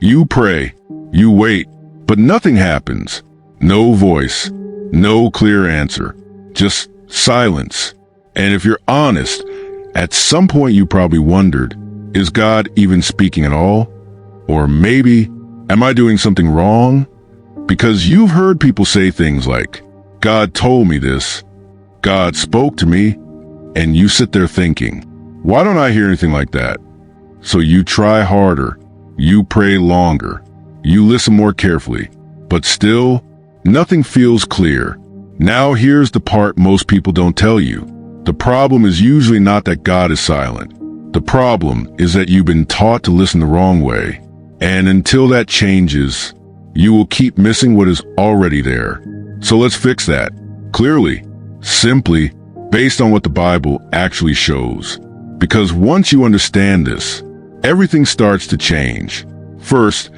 You pray, you wait, but nothing happens. No voice, no clear answer, just silence. And if you're honest, at some point you probably wondered, is God even speaking at all? Or maybe, am I doing something wrong? Because you've heard people say things like, God told me this, God spoke to me, and you sit there thinking, why don't I hear anything like that? So you try harder, you pray longer, you listen more carefully, but still, nothing feels clear. Now here's the part most people don't tell you. The problem is usually not that God is silent. The problem is that you've been taught to listen the wrong way. And until that changes, you will keep missing what is already there. So let's fix that. Clearly, simply, based on what the Bible actually shows. Because once you understand this, everything starts to change. First,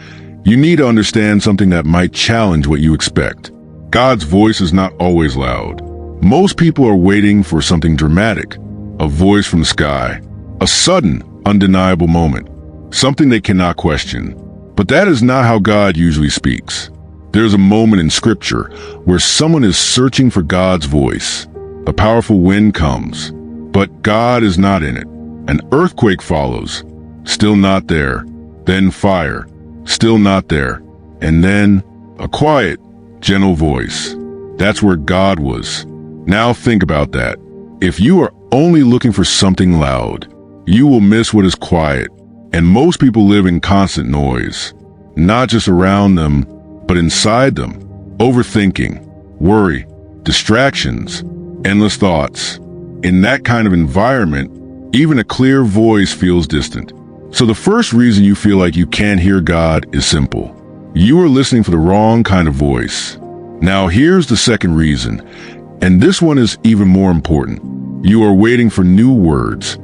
you need to understand something that might challenge what you expect. God's voice is not always loud. Most people are waiting for something dramatic, a voice from the sky, a sudden, undeniable moment, something they cannot question. But that is not how God usually speaks. There's a moment in Scripture where someone is searching for God's voice. A powerful wind comes, but God is not in it. An earthquake follows, still not there. Then fire, still not there. And then a quiet, gentle voice. That's where God was. Now think about that. If you are only looking for something loud, you will miss what is quiet. And most people live in constant noise, not just around them, but inside them. Overthinking, worry, distractions, endless thoughts. In that kind of environment, even a clear voice feels distant. So the first reason you feel like you can't hear God is simple. You are listening for the wrong kind of voice. Now here's the second reason, and this one is even more important. You are waiting for new words,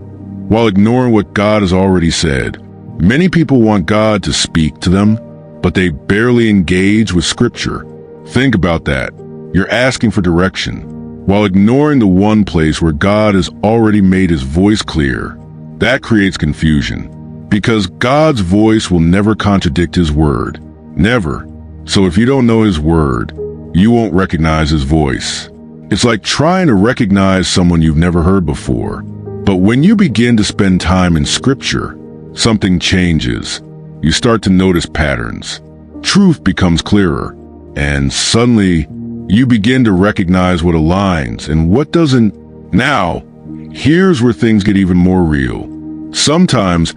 while ignoring what God has already said. Many people want God to speak to them, but they barely engage with Scripture. Think about that. You're asking for direction, while ignoring the one place where God has already made his voice clear. That creates confusion, because God's voice will never contradict his word. Never. So if you don't know his word, you won't recognize his voice. It's like trying to recognize someone you've never heard before. But when you begin to spend time in Scripture, something changes. You start to notice patterns. Truth becomes clearer, and suddenly you begin to recognize what aligns and what doesn't. Now, here's where things get even more real. Sometimes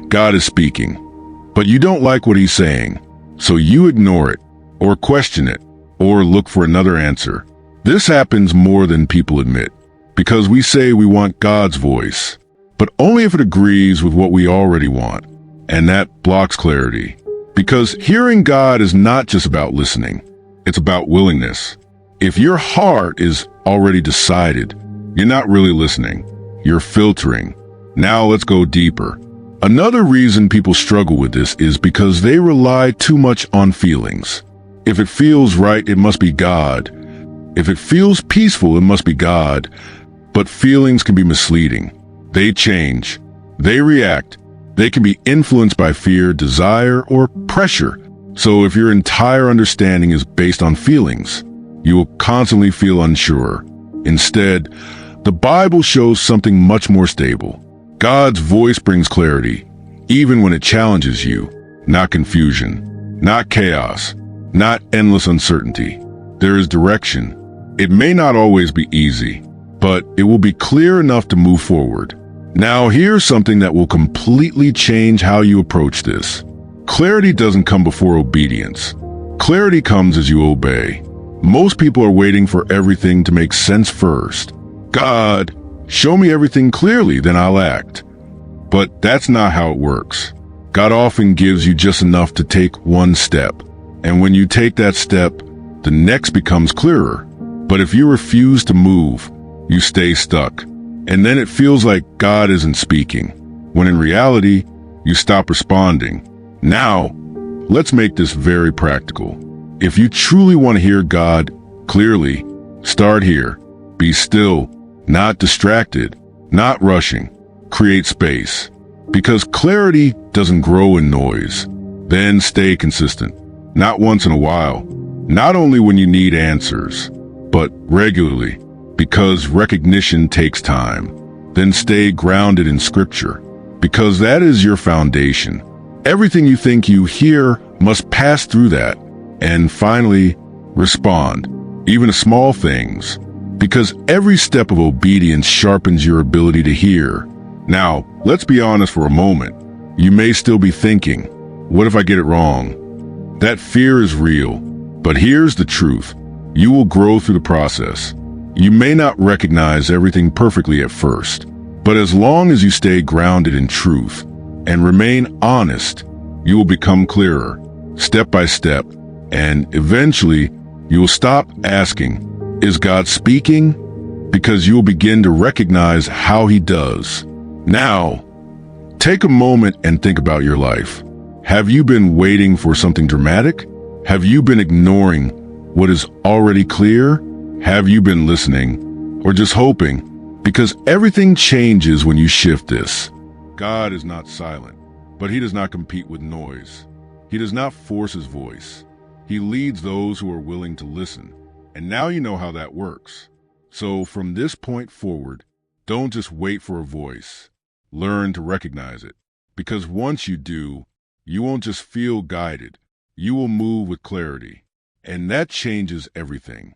God is speaking, but you don't like what he's saying, so you ignore it, or question it, or look for another answer. This happens more than people admit, because we say we want God's voice, but only if it agrees with what we already want, and that blocks clarity. Because hearing God is not just about listening, it's about willingness. If your heart is already decided, you're not really listening, you're filtering. Now let's go deeper. Another reason people struggle with this is because they rely too much on feelings. If it feels right, it must be God. If it feels peaceful, it must be God. But feelings can be misleading. They change. They react. They can be influenced by fear, desire, or pressure. So if your entire understanding is based on feelings, you will constantly feel unsure. Instead, the Bible shows something much more stable. God's voice brings clarity, even when it challenges you. Not confusion, not chaos, not endless uncertainty. There is direction. It may not always be easy, but it will be clear enough to move forward. Now here's something that will completely change how you approach this. Clarity doesn't come before obedience. Clarity comes as you obey. Most people are waiting for everything to make sense first. God, show me everything clearly, then I'll act. But that's not how it works. God often gives you just enough to take one step. And when you take that step, the next becomes clearer. But if you refuse to move, you stay stuck. And then it feels like God isn't speaking, when in reality, you stop responding. Now, let's make this very practical. If you truly want to hear God clearly, start here. Be still, not distracted, not rushing. Create space. Because clarity doesn't grow in noise. Then stay consistent. Not once in a while. Not only when you need answers, but regularly, because recognition takes time. Then stay grounded in Scripture, because that is your foundation. Everything you think you hear must pass through that. And finally, respond, even to small things, because every step of obedience sharpens your ability to hear. Now, let's be honest for a moment. You may still be thinking, what if I get it wrong? That fear is real, but here's the truth. You will grow through the process. You may not recognize everything perfectly at first, but as long as you stay grounded in truth and remain honest, you will become clearer, step by step, and eventually you will stop asking, is God speaking? Because you will begin to recognize how he does. Now, take a moment and think about your life. Have you been waiting for something dramatic? Have you been ignoring what is already clear? Have you been listening or just hoping? Because everything changes when you shift this. God is not silent, but he does not compete with noise. He does not force his voice. He leads those who are willing to listen. And now you know how that works. So from this point forward, don't just wait for a voice. Learn to recognize it. Because once you do, you won't just feel guided. You will move with clarity. And that changes everything.